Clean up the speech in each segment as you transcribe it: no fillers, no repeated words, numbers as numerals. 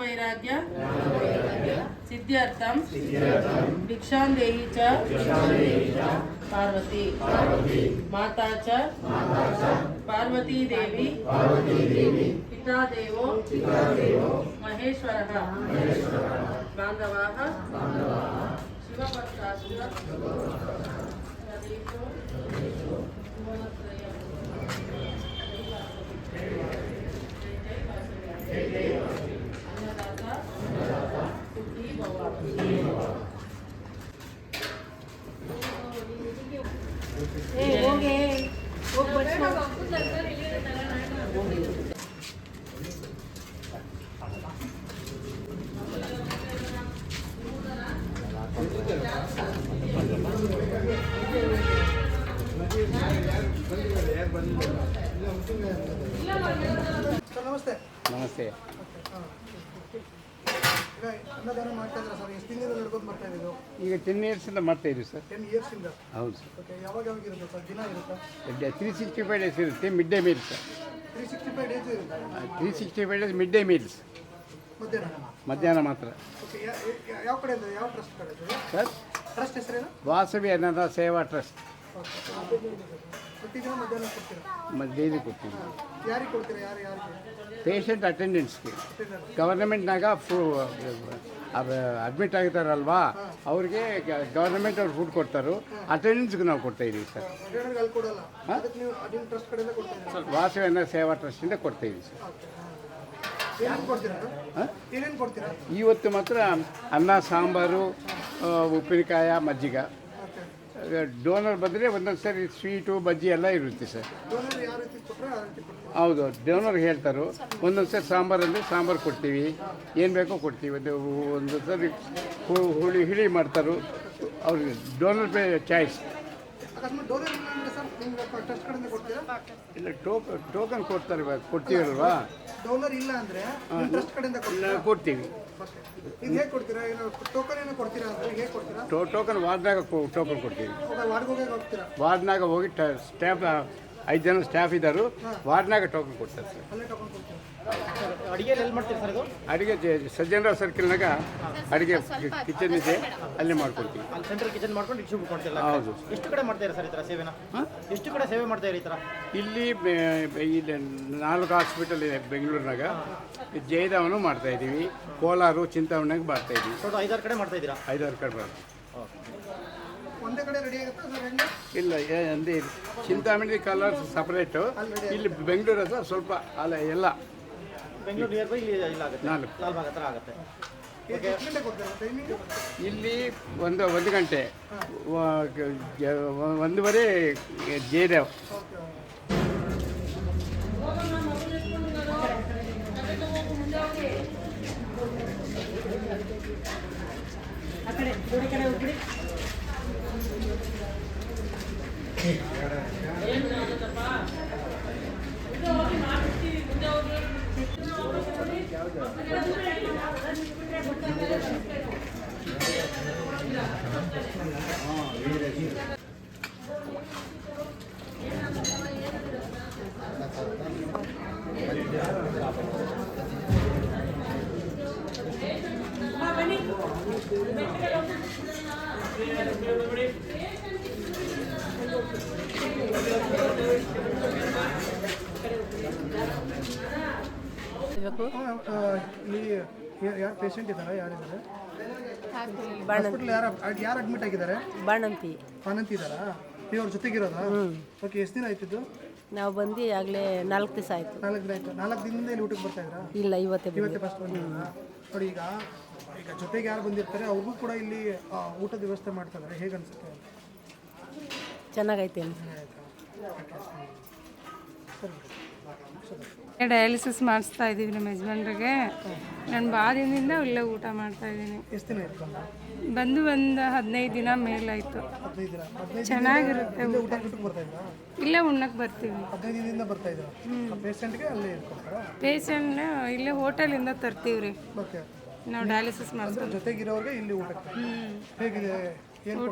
वैराग्य सिद्ध्यर्थम भिक्षांदेहि च पार्वती माता च पार्वती देवी पिता देवो महेश्वरः बांधवाः शिवभक्ताश्च ನಮಸ್ತೆ. ನಮಸ್ತೆ. ಅನ್ನದಾನ ಮಾಡ್ತಾ ಇದ್ದೀರಾ ಸರ್? ಎಷ್ಟು ದಿನದಿಂದ ನಡ್ಕೊಂಡು ಬರ್ತಾ ಇದ್ದೀವಿ? ಈಗ 10 ಇಯರ್ಸಿಂದ ಮಾಡ್ತಾ ಇದ್ದೀವಿ ಸರ್. 10 ಇಯರ್ಸಿಂದ? ಹೌದು ಸರ್. ಓಕೆ. ಯಾವಾಗ ಇರುತ್ತೆ ಸರ್? ದಿನ ಇರುತ್ತಾ? 365 ಡೇಸ್ ಇರುತ್ತೆ. Mid day meals sir. 365 days ಇರುತ್ತೆ? 365 ಡೇಸ್ ಮಿಡ್ ಡೇ ಮೀಲ್ಸ್. ಮಧ್ಯಾಹ್ನ ಮಾತ್ರ. ಓಕೆ. ಯಾವ ಕಡೆಯಿಂದ? ಯಾವ ಟ್ರಸ್ಟ್ ಕಡೆ ಸರ್? ಟ್ರಸ್ಟ್ ಹೆಸರೇನು? ವಾಸವಿ ಅನ್ನದ ಸೇವಾ ಟ್ರಸ್ಟ್. ಪ್ರತಿದಿನ ಮಧ್ಯಾಹ್ನ ಕೊಡ್ತೀರಾ? ಡೈಲಿ ಕೊಡ್ತೀವಿ. ಯಾರಿಗೆ ಕೊಡ್ತೀರಾ? ಯಾರಿಗೆ? ಪೇಷಂಟ್ ಅಟೆಂಡೆನ್ಸ್ಗೆ. ಗವರ್ನಮೆಂಟ್ನಾಗ ಅಡ್ಮಿಟ್ ಆಗಿದ್ದಾರಲ್ವಾ ಅವ್ರಿಗೆ ಗವರ್ನಮೆಂಟ್ ಅವ್ರು ಫುಡ್ ಕೊಡ್ತಾರೆ. ಅಟೆಂಡೆನ್ಸ್ಗೆ ನಾವು ಕೊಡ್ತಾ ಇದ್ದೀವಿ ಸರ್. ವಾಸವಿ ಅನ್ನದ ಸೇವಾ ಟ್ರಸ್ಟಿಂದ ಕೊಡ್ತಾ ಇದ್ದೀವಿ ಸರ್. ಇವತ್ತು ಮಾತ್ರ ಅನ್ನ ಸಾಂಬಾರು ಉಪ್ಪಿನಕಾಯ ಮಜ್ಜಿಗೆ. ಡೋನರ್ ಬಂದರೆ ಒಂದೊಂದು ಸರಿ ಸ್ವೀಟು ಬಜ್ಜಿ ಎಲ್ಲ ಇರುತ್ತೆ ಸರ್. ಹೌದು, ಡೋನರ್ ಹೇಳ್ತಾರೆ. ಒಂದೊಂದು ಸರಿ ಸಾಂಬಾರು ಅಂದರೆ ಸಾಂಬಾರು ಕೊಡ್ತೀವಿ, ಏನು ಬೇಕೋ ಕೊಡ್ತೀವಿ. ಒಂದು ಸರಿ ಹುಳಿ ಮಾಡ್ತಾರೆ ಅವ್ರಿಗೆ. Donor pay choice. ಇಲ್ಲ, ಟೋಕನ್ ಕೊಡ್ತೀವಲ್ವಾ? ಡೋನರ್ ಇಲ್ಲ ಅಂದರೆ ಕೊಡ್ತೀವಿ. ಟೋಕನ್ ವಾರ್ಡ್ನಾಗ ಟೋಕನ್ ಕೊಡ್ತೀವಿ. ವಾರ್ಡ್ನಾಗ ಹೋಗಿ ಸ್ಟಾಫ್ 5 ಜನ ಸ್ಟಾಫ್ ಇದ್ದರು. ವಾರ್ಡ್ನಾಗ ಟೋಕನ್ ಕೊಡ್ತಾರೆ ಸರ್. ಅಡಿಗೆ ಎಲ್ಲಿ ಮಾಡ್ತೀರಿ ಸರ್? ಇದು ಅಡಿಗೆ ಸಜ್ಜನರಾವ್ ಸರ್ಕಲ್ನಾಗ ಅಡಿಗೆ ಕಿಚನ್ ಇದೆ, ಅಲ್ಲೇ ಮಾಡ್ಕೊಳ್ತೀವಿ. ಅಲ್ಲಿ ಸೆಂಟ್ರಲ್ ಕಿಚನ್ ಮಾಡ್ಕೊಂಡು ಡಿಸ್ಟ್ರಿಬ್ಯೂಟ್ ಮಾಡ್ತಿಲ್ಲ? ಹೌದು. ಎಷ್ಟು ಕಡೆ ಮಾಡ್ತಾ ಇರಿ ಸರ್ ಈ ಥರ ಸೇವೆನ? ಎಷ್ಟು ಕಡೆ ಸೇವೆ ಮಾಡ್ತಾ ಇರಿ ಈ ಥರ? ಇಲ್ಲಿ 4 ಹಾಸ್ಪಿಟಲ್ ಇದೆ ಬೆಂಗಳೂರಿನಾಗ. ಜಯದಾವನು ಮಾಡ್ತಾ ಇದ್ದೀವಿ, ಕೋಲಾರ, ಚಿಂತಾಮಣಿಯಾಗ ಮಾಡ್ತಾ ಇದ್ದೀವಿ. 5-6 ಕಡೆ ಮಾಡ್ತಾ ಇದ್ದೀರಾ? 5-6 ಕಡೆ ಮಾಡ್ತೀವಿ. ಒಂದೇ ಕಡೆ ರೆಡಿ ಆಗುತ್ತೆ? ಇಲ್ಲ, ಅಂದೇ ಚಿಂತಾಮಣಿ ಕಲರ್ಸ್ ಸಪ್ರೇಟು. ಇಲ್ಲಿ ಬೆಂಗಳೂರು ಹತ್ರ ಸ್ವಲ್ಪ ಅಲ್ಲ ಎಲ್ಲ ಬೆಂಗಳೂರು ನಿಯರ್ ಬೈ ಇಲ್ಲ ಆಗುತ್ತೆ. 4 ಭಾಗ ಹತ್ರ ಆಗುತ್ತೆ. ಇಲ್ಲಿ 1 ಗಂಟೆ 1:30 ಜಯದೇವ್. ಯಾರು ಪೇಷಂಟ್ ಇದ್ದಾರಾ? ಯಾರಿದ್ದಾರೆ ಹಾಸ್ಪಿಟಲ್? ಯಾರು ಅಡ್ಮಿಟ್ ಆಗಿದ್ದಾರೆ? ಬಾಣಂತಿ ಇದ್ದಾರಾ? ನೀವು ಅವ್ರ ಜೊತೆಗಿರೋದಾ? ಓಕೆ. ಎಷ್ಟು ದಿನ ಆಯ್ತಿದ್ದು? ನಾವು ಬಂದು ಆಗಲೇ 4 ದಿವಸ ಆಯಿತು. 4 ದಿನ ಆಯಿತು. 4 ದಿನದಿಂದ ಇಲ್ಲಿ ಊಟಕ್ಕೆ ಬರ್ತಾ ಇದ್ರಾ? ಇಲ್ಲ, ಇವತ್ತೇ ಫಸ್ಟ್ ಬಂದಿದ್ದೀರಾ? ನೋಡಿ, ಈಗ ಜೊತೆಗೆ ಯಾರು ಬಂದಿರ್ತಾರೆ ಅವ್ರಿಗೂ ಕೂಡ ಇಲ್ಲಿ ಊಟದ ವ್ಯವಸ್ಥೆ ಮಾಡ್ತಾರೆ. ಹೇಗೆ ಅನಿಸುತ್ತೆ? ಚೆನ್ನಾಗೈತೆ. ಡಯಾಲಿಸಿಸ್ ಮಾಡಿಸ್ತಾ ಇದ್ದೀವಿ ನಮ್ಮ ಯಜಮಾನ್ರಿಗೆ. ನಾನು ಭಾಳ ದಿನದಿಂದ ಇಲ್ಲೇ ಊಟ ಮಾಡ್ತಾ ಇದ್ದೀನಿ. ಎಷ್ಟು ದಿನ ಆಯ್ತು ಬಂದು? ಒಂದು 15 ದಿನ ಮೇಲಾಯಿತು. ಚೆನ್ನಾಗಿರುತ್ತೆ. ಇಲ್ಲೇ ಉಣ್ಣಕ್ಕೆ ಬರ್ತೀವಿ. 15 ದಿನದಿಂದ ಬರ್ತಾ ಇದ್ದೀರಾ? ಪೇಷಂಟ್ಗೆ ಅಲ್ಲೇ ಇರ್ಕೊಳ್ತಾರಾ? ಪೇಷಂಟ್ನ ಇಲ್ಲೇ ಹೋಟೆಲಿಂದ ತರ್ತೀವಿ ರೀ. ಓಕೆ. ನಾವು ಡಯಾಲಿಸಿಸ್ ಮಾಡ್ತೀವಿ. ಜೊತೆಗಿರೋರಿಗೆ ಇಲ್ಲಿ ಊಟಕ್ಕೆ ಹೇಗಿದೆ?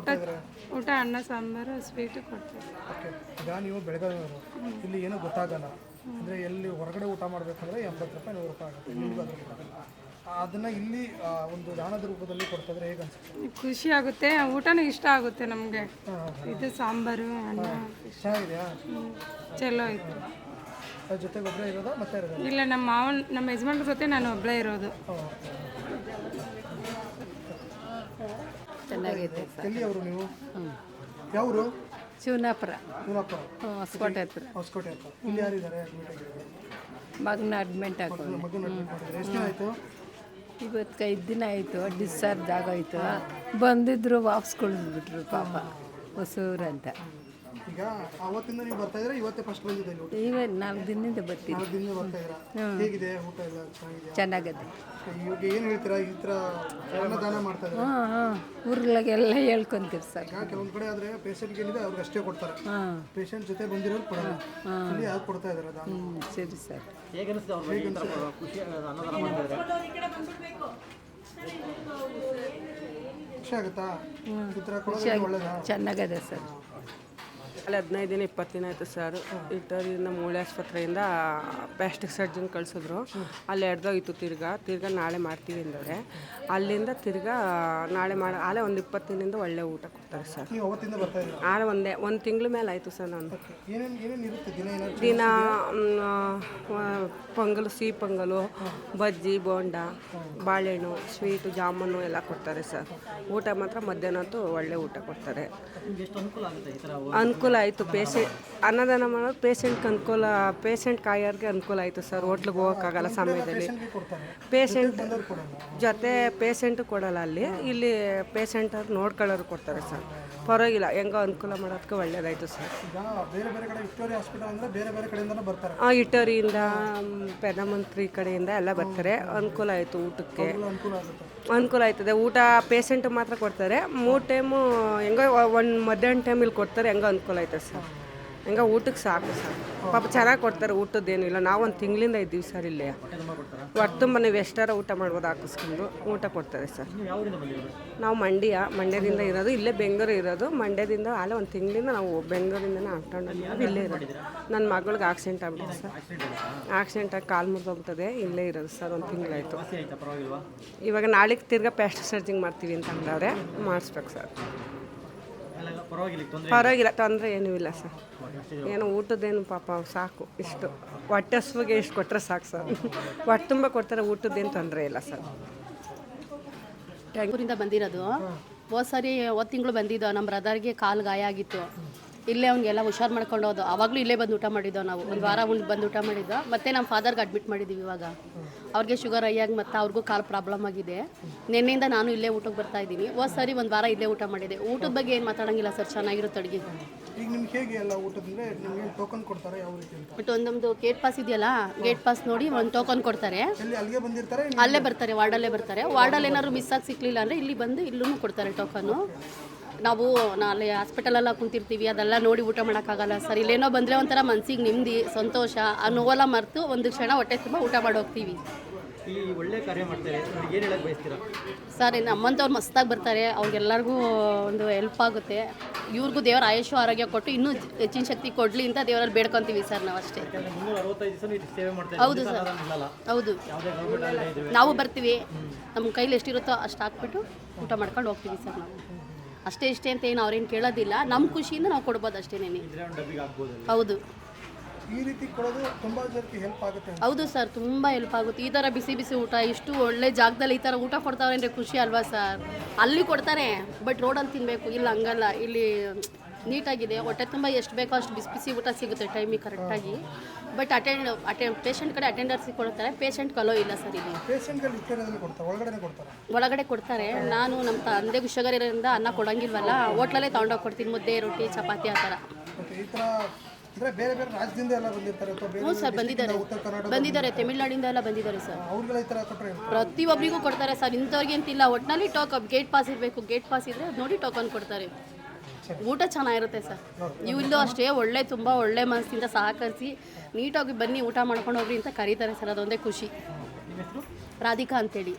ಊಟ ಅನ್ನ ಸಾಂಬಾರು ಸ್ವೀಟು ಕೊಡ್ತೀವಿ. ಓಕೆ. ಈಗ ನೀವು ಬೆಳಗಾವಿಯವರು, ಇಲ್ಲಿ ಏನೂ ಗೊತ್ತಾಗಲ್ಲ, ಅಂದರೆ ಎಲ್ಲಿ ಹೊರಗಡೆ ಊಟ ಮಾಡಬೇಕಂದ್ರೆ 80 ರೂಪಾಯಿ 100 ರೂಪಾಯಿ ಆಗುತ್ತೆ. ನಿಮಗೂ ಅದ್ರ ಅದನ್ನು ಇಲ್ಲಿ ಒಂದು ದಾನದ ರೂಪದಲ್ಲಿ ಕೊಡ್ತಾಯಿದ್ರೆ ಹೇಗೆ ಅನ್ಸುತ್ತೆ? ಖುಷಿ ಆಗುತ್ತೆ, ಊಟನೂ ಇಷ್ಟ ಆಗುತ್ತೆ ನಮಗೆ. ಇದು ಸಾಂಬಾರು ಅನ್ನ ಚೆನ್ನಾಗಿದೆಯಾ? ಚಲೋ ಇತ್ತು. ಅದ್ರ ಜೊತೆಗೆ ಒಬ್ಬರೇ ಇರೋದಾ ಮತ್ತೆ ಇರೋದು? ಇಲ್ಲ, ನಮ್ಮ ಯಜಮಾನ್ರ ಜೊತೆ ನಾನು ಒಬ್ಬಳೇ ಇರೋದು. ಚೆನ್ನಾಗೈತೆ. ಎಲ್ಲಿ ಅವರು ನೀವು? ಯಾವರು? ಶಿವನಾಪುರ, ಶಿವನಾಪುರ, ಹೊಸಕೋಟೆ ಹತ್ರ. ಹೊಸಕೋಟೆ ಹತ್ರ. ಇಲ್ಲಿ ಯಾರಿದ್ದಾರೆ ಅಡ್ಮಿಟ್ ಆಗಿದ್ದಾರೆ? ಮಗನ ಅಡ್ಮಿಂಟ್ ಹಾಕೊಂಡು ಮಗನ ಅಡ್ಮಿಟ್ ಮಾಡಿದ್ದಾರೆ. ಎಷ್ಟು ದಿನ ಆಯಿತು? ಇವತ್ತು 5 ದಿನ ಆಯಿತು. ಡಿಸ್ಚಾರ್ಜ್ ಆಗೋಯ್ತು. ಬಂದಿದ್ರು ವಾಪಸ್ ಕಳಿಸ್ಬಿಟ್ರು ಪಾಪ, ಹೊಸೂರು ಅಂತ. ಈಗ ಅವತ್ತಿಂದ ನೀವು ಬರ್ತಾ ಇದ್ರೆ ಇವತ್ತೇ ಫಸ್ಟ್ ಬಂದಿದೆ ಇಲ್ಲಿ ಊಟ? 4 ದಿನದಿಂದ ಬರ್ತೀನಿ. 4 ದಿನದಿಂದ ಬರ್ತಾ ಇದ್ದೀರಾ? ಹೇಗಿದೆ ಊಟ ಎಲ್ಲ? ಚೆನ್ನಾಗಿದೆ. ಚೆನ್ನಾಗದೆ. ಇವಾಗ ಏನು ಹೇಳ್ತೀರಾ ಈ ಥರ ಅನ್ನದಾನ ಮಾಡ್ತಾ ಇದ್ದಾರೆ? ಊರ್ಗಳಿಗೆಲ್ಲ ಹೇಳ್ಕೊಂತೀರಿ ಸರ್. ಈಗ ಕೆಲವೊಂದು ಕಡೆ ಆದರೆ ಪೇಷಂಟ್ಗೆ ಏನಿದೆ ಅವ್ರಿಗೆ ಅಷ್ಟೇ ಕೊಡ್ತಾರೆ, ಪೇಷಂಟ್ ಜೊತೆ ಬಂದಿರೋರು ಕೊಡಲ್ಲ. ಇಲ್ಲಿ ಯಾರು ಕೊಡ್ತಾ ಇದ್ದಾರೆ ದಾನ? ಸರಿ ಸರ್. ಹೇಗೆ ಅನಿಸ್ತದೆ ಅವ್ರ ಬಗ್ಗೆ ಈ ಥರ ಖುಷಿ ಅನ್ನದಾನ ಮಾಡ್ತಿದ್ದಾರೆ? ಖುಷಿ ಆಗುತ್ತಾ ಈ ಥರ ಕೊಡೋದು? ಒಳ್ಳೇದಾ? ಚೆನ್ನಾಗದೆ ಸರ್. ಅಲ್ಲಿ 15 ದಿನ 20 ದಿನ ಆಯಿತು ಸರ್. ಇಟ್ಟರಿಂದ ಮೂಳೆ ಆಸ್ಪತ್ರೆಯಿಂದ ಪ್ಲಾಸ್ಟಿಕ್ ಸರ್ಜನ್ ಕಳಿಸಿದ್ರು. ಅಲ್ಲಿ ಎಡ್ದೋಗಿತ್ತು. ತಿರ್ಗಾ ನಾಳೆ ಮಾಡ್ತೀವಿ ಅಂದರೆ ಅಲ್ಲಿಂದ ತಿರ್ಗಾ ನಾಳೆ ಆಲೆ ಒಂದು 20 ದಿನದಿಂದ ಒಳ್ಳೆ ಊಟ ಕೊಡ್ತಾರೆ ಸರ್. ನೀವು ಅವತ್ತಿಂದ ಬರ್ತಾ ಇದ್ದೀರಾ? ಆಲೆ ಒಂದು ತಿಂಗಳ ಮೇಲೆ ಆಯಿತು ಸರ್. ನಾನು ಏನೇನು ಇರುತ್ತೆ ದಿನ? ದಿನ ಪೊಂಗಲು, ಸಿಹಿ ಪೊಂಗಲು, ಬಜ್ಜಿ, ಬೋಂಡ, ಬಾಳೆಹಣ್ಣು, ಸ್ವೀಟು, ಜಾಮೂನು ಎಲ್ಲ ಕೊಡ್ತಾರೆ ಸರ್. ಊಟ ಮಾತ್ರ ಮಧ್ಯಾಹ್ನ ಹೊತ್ತು ಒಳ್ಳೆ ಊಟ ಕೊಡ್ತಾರೆ. ನಿಮ್ಗೆ ಎಷ್ಟು ಅನುಕೂಲ ಆಗುತ್ತೆ ಈ ಥರ? ಅನುಕೂಲ ಆಯಿತು. ಅನ್ನದಾನ ಮಾಡೋದು ಪೇಷಂಟ್ಗೆ ಅನುಕೂಲ, ಪೇಷಂಟ್ ಕಾಯೋರಿಗೆ ಅನುಕೂಲ ಆಯಿತು ಸರ್. ಹೋಟ್ಲಿಗೆ ಹೋಗೋಕ್ಕಾಗಲ್ಲ ಸಮಯದಲ್ಲಿ. ಪೇಷಂಟ್ ಜೊತೆ ಪೇಷಂಟು ಕೊಡಲ್ಲ ಅಲ್ಲಿ. ಇಲ್ಲಿ ಪೇಷಂಟ್ ಅವ್ರು ನೋಡ್ಕೊಳ್ಳೋರು ಕೊಡ್ತಾರೆ ಸರ್. ಪರವಾಗಿಲ್ಲ, ಹೆಂಗೋ ಅನುಕೂಲ ಮಾಡೋದಕ್ಕೆ ಒಳ್ಳೇದಾಯಿತು ಸರ್. ಈಗ ಬೇರೆ ಬೇರೆ ಕಡೆ ವಿಕ್ಟೋರಿಯಾ ಹಾಸ್ಪಿಟಲ್ ಅಂದರೆ ಬೇರೆ ಬೇರೆ ಕಡೆಯಿಂದನೂ ಬರ್ತಾರೆ. ಇಟರಿಯಿಂದ, ಪ್ರಧಾನಮಂತ್ರಿ ಕಡೆಯಿಂದ ಎಲ್ಲ ಬರ್ತಾರೆ. ಅನುಕೂಲ ಆಯಿತು ಊಟಕ್ಕೆ. ಅನುಕೂಲ ಆಗುತ್ತೆ. ಅನುಕೂಲ ಆಯ್ತದೆ. ಊಟ ಪೇಷಂಟ್ ಮಾತ್ರ ಕೊಡ್ತಾರೆ. 3 ಟೈಮು ಹೆಂಗೋ ಒಂದು ಮಧ್ಯಾಹ್ನ ಟೈಮಲ್ಲಿ ಕೊಡ್ತಾರೆ. ಹೆಂಗೋ ಅನುಕೂಲ ಆಯ್ತದೆ ಸರ್. ಹೆಂಗೋ ಊಟಕ್ಕೆ ಸಾಕು ಸರ್. ಪಾಪ ಚೆನ್ನಾಗಿ ಕೊಡ್ತಾರೆ. ಊಟದ್ದೇನು ಇಲ್ಲ. ನಾವು 1 ತಿಂಗಳಿಂದ ಇದ್ದೀವಿ ಸರ್ ಇಲ್ಲೇ. ಹೊಟ್ಟೆ ತುಂಬ ನೀವು ಎಷ್ಟಾರ ಊಟ ಮಾಡ್ಬೋದು ಹಾಕಿಸ್ಕೊಂಡು ಊಟ ಕೊಡ್ತಾರೆ ಸರ್. ನಾವು ಮಂಡ್ಯದಿಂದ ಇರೋದು. ಇಲ್ಲೇ ಬೆಂಗಳೂರು ಇರೋದು. ಮಂಡ್ಯದಿಂದ ಆಲೆ 1 ತಿಂಗಳಿಂದ ನಾವು ಬೆಂಗಳೂರಿಂದನೇ ಹಾಕೊಂಡು ಇಲ್ಲೇ ಇರೋದು. ನನ್ನ ಮಗಳಿಗೆ ಆಕ್ಸಿಡೆಂಟ್ ಆಗ್ಬಿಟ್ಟಿದೆ ಸರ್. ಆಕ್ಸಿಡೆಂಟ್ ಆಗಿ ಕಾಲು ಮುರಿದೋಗ್ತದೆ. ಇಲ್ಲೇ ಇರೋದು ಸರ್. 1 ತಿಂಗಳಾಯಿತು. ಇವಾಗ ನಾಳೆಗೆ ತಿರ್ಗಾ ಪ್ಲಾಸ್ಟಿಕ್ ಸರ್ಜಿಂಗ್ ಮಾಡ್ತೀವಿ ಅಂತ ಅಂದವ್ರೆ. ಮಾಡಿಸ್ಬೇಕು ಸರ್. ಪರವಾಗಿಲ್ಲ, ತೊಂದರೆ ಏನೂ ಇಲ್ಲ ಸರ್. ಏನೋ ಊಟದ್ದೇನು ಪಾಪ ಸಾಕು. ಇಷ್ಟು ಹೊಟ್ಟೆ ಹಸುವಿಗೆ ಇಷ್ಟು ಕೊಟ್ಟರೆ ಸಾಕು ಸರ್. ಹೊಟ್ಟೆ ತುಂಬ ಕೊಡ್ತಾರೆ. ಊಟದ್ದೇನು ತೊಂದರೆ ಇಲ್ಲ ಸರ್. ಊರಿಂದ ಬಂದಿರೋದು. ಹೋದ ಸರಿ 1 ತಿಂಗಳು ಬಂದಿದ್ದು. ನಮ್ಮ ಬ್ರದರ್ಗೆ ಕಾಲು ಗಾಯ ಆಗಿತ್ತು. ಇಲ್ಲೇ ಅವ್ನಿಗೆಲ್ಲ ಹುಷಾರು ಮಾಡ್ಕೊಂಡು ಹೋದೋ. ಆವಾಗಲೂ ಇಲ್ಲೇ ಬಂದು ಊಟ ಮಾಡಿದ್ದೋ ನಾವು. 1 ವಾರ ಬಂದು ಊಟ ಮಾಡಿದ್ದೋ. ಮತ್ತು ನಮ್ಮ ಫಾದರ್ಗೆ ಅಡ್ಮಿಟ್ ಮಾಡಿದ್ದೀವಿ ಇವಾಗ. ಅವ್ರಿಗೆ ಶುಗರ್ ಆಗಿ ಮತ್ತು ಅವ್ರಿಗೂ ಕಾಲು ಪ್ರಾಬ್ಲಮ್ ಆಗಿದೆ. ನಿನ್ನೆಯಿಂದ ನಾನು ಇಲ್ಲೇ ಊಟಕ್ಕೆ ಬರ್ತಾ ಇದ್ದೀನಿ. ಹೋದ ಸರಿ 1 ವಾರ ಇಲ್ಲೇ ಊಟ ಮಾಡಿದೆ. ಊಟದ ಬಗ್ಗೆ ಏನು ಮಾತಾಡೋಂಗಿಲ್ಲ ಸರ್. ಚೆನ್ನಾಗಿರುತ್ತೆ ಅಡುಗೆ. ಈಗ ನಿಮ್ಗೆ ಹೇಗೆ ಎಲ್ಲ ಊಟದಿಂದ ನಿಮಗೆ ಟೋಕನ್ ಕೊಡ್ತಾರೆ? ಯಾವ ರೀತಿ ಅಂತ? ಬಟ್ ಒಂದೊಂದು ಗೇಟ್ ಪಾಸ್ ಇದೆಯಲ್ಲ, ಗೇಟ್ ಪಾಸ್ ನೋಡಿ ಒಂದು ಟೋಕನ್ ಕೊಡ್ತಾರೆ. ಎಲ್ಲಿ ಅಲ್ಲಿಗೆ ಬಂದಿರ್ತಾರೆ? ಅಲ್ಲೇ ಬರ್ತಾರೆ, ವಾರ್ಡಲ್ಲೇ ಬರ್ತಾರೆ. ವಾರ್ಡಲ್ಲಿ ಏನಾದ್ರು ಮಿಸ್ ಆಗಿ ಸಿಕ್ಕಲಿಲ್ಲ ಅಂದರೆ ಇಲ್ಲಿ ಬಂದು ಇಲ್ಲೂ ಕೊಡ್ತಾರೆ ಟೋಕನ್ನು. ನಾವು ಅಲ್ಲಿ ಹಾಸ್ಪಿಟಲೆಲ್ಲ ಕುಂತಿರ್ತೀವಿ, ಅದೆಲ್ಲ ನೋಡಿ ಊಟ ಮಾಡೋಕ್ಕಾಗಲ್ಲ ಸರ್. ಇಲ್ಲೇನೋ ಬಂದರೆ ಒಂಥರ ಮನಸ್ಸಿಗೆ ನೆಮ್ಮದಿ, ಸಂತೋಷ, ಆ ನೋವೆಲ್ಲ ಮರೆತು ಒಂದು ಕ್ಷಣ ಹೊಟ್ಟೆ ತುಂಬ ಊಟ ಮಾಡಿ ಹೋಗ್ತೀವಿ. ಈ ಒಳ್ಳೆ ಕಾರ್ಯ ಮಾಡ್ತಾರೆ, ಏನು ಹೇಳಕ್ಕೆ ಬಯಸ್ತೀರಾ ಸರ್? ನಮ್ಮಂಥವ್ರು ಮಸ್ತಾಗಿ ಬರ್ತಾರೆ. ಅವ್ರಿಗೆಲ್ಲರಿಗೂ ಒಂದು ಹೆಲ್ಪ್ ಆಗುತ್ತೆ. ಇವ್ರಿಗೂ ದೇವರ ಆಯುಷು ಆರೋಗ್ಯ ಕೊಟ್ಟು ಇನ್ನೂ ಹೆಚ್ಚಿನ ಶಕ್ತಿ ಕೊಡಲಿ ಅಂತ ದೇವರಲ್ಲಿ ಬೇಡ್ಕೊತೀವಿ ಸರ್. ನಾವು ಅಷ್ಟೇ. 365 ದಿವಸ ಸೇವೆ ಮಾಡ್ತಾರೆ. ಹೌದು ಸರ್, ಹೌದು. ನಾವು ಬರ್ತೀವಿ, ನಮ್ಮ ಕೈಲಿ ಎಷ್ಟಿರುತ್ತೋ ಅಷ್ಟು ಹಾಕ್ಬಿಟ್ಟು ಊಟ ಮಾಡ್ಕೊಂಡು ಹೋಗ್ತೀವಿ ಸರ್. ನಾವು ಅಷ್ಟೇ ಇಷ್ಟೇ ಅಂತ ಏನು ಅವ್ರೇನು ಕೇಳೋದಿಲ್ಲ. ನಮ್ಮ ಖುಷಿಯಿಂದ ನಾವು ಕೊಡ್ಬೋದು ಅಷ್ಟೇನೇನೆ. ಹೌದು, ಈ ರೀತಿ ಕೊಡೋದು ತುಂಬ ಜನಕ್ಕೆ ಹೆಲ್ಪ್ ಆಗುತ್ತೆ. ಹೌದು ಸರ್, ತುಂಬ ಹೆಲ್ಪ್ ಆಗುತ್ತೆ. ಈ ಥರ ಬಿಸಿ ಬಿಸಿ ಊಟ ಇಷ್ಟು ಒಳ್ಳೆ ಜಾಗದಲ್ಲಿ ಈ ಥರ ಊಟ ಕೊಡ್ತಾವ್ರೆ ಅಂದರೆ ಖುಷಿ ಅಲ್ವಾ ಸರ್? ಅಲ್ಲಿ ಕೊಡ್ತಾರೆ, ಬಟ್ ರೋಡಲ್ಲಿ ತಿನ್ನಬೇಕು. ಇಲ್ಲ ಹಂಗಲ್ಲ, ಇಲ್ಲಿ ನೀಟಾಗಿದೆ. ಹೊಟ್ಟೆ ತುಂಬ ಎಷ್ಟು ಬೇಕೋ ಅಷ್ಟು ಬಿಸಿ ಬಿಸಿ ಊಟ ಸಿಗುತ್ತೆ ಟೈಮಿಗೆ ಕರೆಕ್ಟಾಗಿ. ಬಟ್ ಪೇಷಂಟ್ ಕಡೆ ಅಟೆಂಡರ್ಸಿಗೆ ಕೊಡ್ತಾರೆ, ಪೇಷಂಟ್ ಕಲೋ ಇಲ್ಲ ಸರ್. ಇಲ್ಲಿ ಪೇಷಂಟ್ಗಳು ಇಷ್ಟರಲ್ಲಿ ಕೊಡ್ತಾರೆ, ಒಳಗಡೆ ಕೊಡ್ತಾರೆ. ನಾನು ನಮ್ಮ ತಂದೆಗೂ ಶುಗರ್ ಇರೋದ್ರಿಂದ ಅನ್ನ ಕೊಡೋಂಗಿಲ್ವಲ್ಲ, ಹೋಟ್ಲಲ್ಲೇ ತೊಗೊಂಡೋಗಿ ಕೊಡ್ತೀನಿ. ಮುದ್ದೆ, ರೊಟ್ಟಿ, ಚಪಾತಿ ಆ ಥರ. ಈ ಥರ ಅಂದರೆ ಬೇರೆ ಬೇರೆ ರಾಜ್ಯದಿಂದ ಎಲ್ಲ ಬಂದಿರ್ತಾರೆ? ಹ್ಞೂ ಸರ್, ಬಂದಿದ್ದಾರೆ. ತಮಿಳ್ನಾಡಿಂದ ಎಲ್ಲ ಬಂದಿದ್ದಾರೆ ಸರ್. ಅವ್ರಿಗೆಲ್ಲ ಈ ಥರ ಕೊಟ್ಟರೆ ಪ್ರತಿಯೊಬ್ಬರಿಗೂ ಕೊಡ್ತಾರೆ ಸರ್. ಇಂಥವ್ರಿಗೆ ಅಂತಿಲ್ಲ, ಒಟ್ಟಿನಲ್ಲಿ ಗೇಟ್ ಪಾಸ್ ಇರಬೇಕು. ಗೇಟ್ ಪಾಸ್ ಇದ್ದರೆ ಅದು ನೋಡಿ ಟೋಕನ್ ಕೊಡ್ತಾರೆ. ಊಟ ಚೆನ್ನಾಗಿರುತ್ತೆ ಸರ್. ಇಲ್ಲೂ ಅಷ್ಟೇ ಒಳ್ಳೆ, ತುಂಬ ಒಳ್ಳೆ ಮನಸ್ಸಿಂದ ಸಹಕರಿಸಿ ನೀಟಾಗಿ ಬನ್ನಿ ಊಟ ಮಾಡ್ಕೊಂಡು ಹೋಗ್ರಿ ಅಂತ ಕರೀತಾರೆ ಸರ್. ಅದೊಂದೇ ಖುಷಿ. ರಾಧಿಕಾ ಅಂತೇಳಿ.